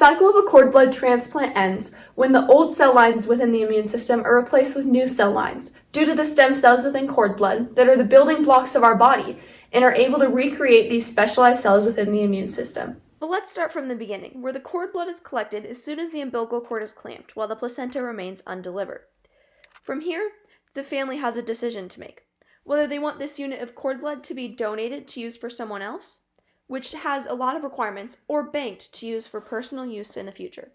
cycle of a cord blood transplant ends when the old cell lines within the immune system are replaced with new cell lines due to the stem cells within cord blood that are the building blocks of our body and are able to recreate these specialized cells within the immune system. But let's start from the beginning, where the cord blood is collected as soon as the umbilical cord is clamped, while the placenta remains undelivered. From here, the family has a decision to make, whether they want this unit of cord blood to be donated to use for someone else, which has a lot of requirements, or banked to use for personal use in the future.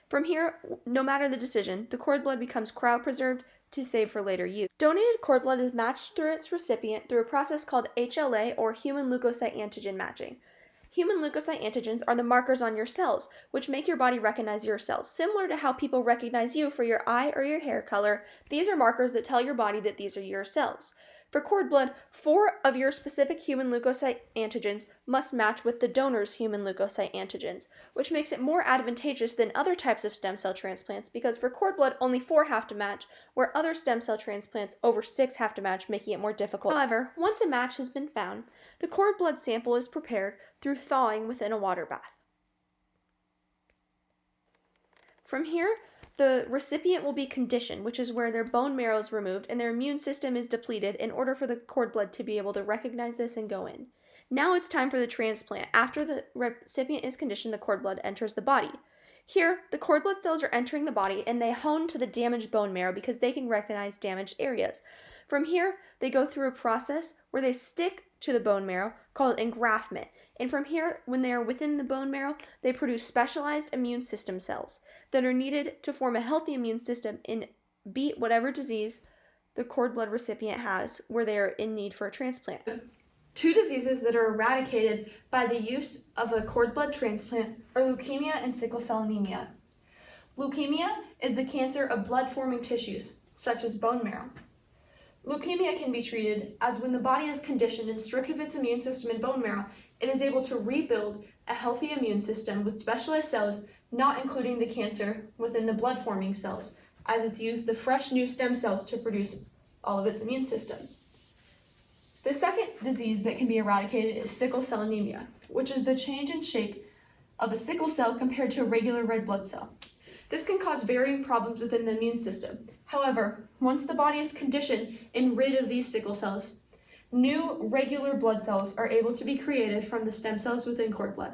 From here, no matter the decision, the cord blood becomes cryopreserved to save for later use. Donated cord blood is matched through its recipient through a process called HLA, or human leukocyte antigen matching. Human leukocyte antigens are the markers on your cells, which make your body recognize your cells. Similar to how people recognize you for your eye or your hair color, these are markers that tell your body that these are your cells. For cord blood, 4 of your specific human leukocyte antigens must match with the donor's human leukocyte antigens, which makes it more advantageous than other types of stem cell transplants because for cord blood, only 4 have to match, where other stem cell transplants, over 6 have to match, making it more difficult. However, once a match has been found, the cord blood sample is prepared through thawing within a water bath. From here, the recipient will be conditioned, which is where their bone marrow is removed and their immune system is depleted in order for the cord blood to be able to recognize this and go in. Now it's time for the transplant. After the recipient is conditioned, the cord blood enters the body. Here, the cord blood cells are entering the body and they hone to the damaged bone marrow because they can recognize damaged areas. From here, they go through a process where they stick to the bone marrow called engraftment. And from here, when they are within the bone marrow, they produce specialized immune system cells that are needed to form a healthy immune system and beat whatever disease the cord blood recipient has where they are in need for a transplant. 2 diseases that are eradicated by the use of a cord blood transplant are leukemia and sickle cell anemia. Leukemia is the cancer of blood-forming tissues, such as bone marrow. Leukemia can be treated as when the body is conditioned and stripped of its immune system and bone marrow, it is able to rebuild a healthy immune system with specialized cells, not including the cancer within the blood-forming cells, as it's used the fresh new stem cells to produce all of its immune system. The second disease that can be eradicated is sickle cell anemia, which is the change in shape of a sickle cell compared to a regular red blood cell. This can cause varying problems within the immune system. However, once the body is conditioned and rid of these sickle cells, new regular blood cells are able to be created from the stem cells within cord blood.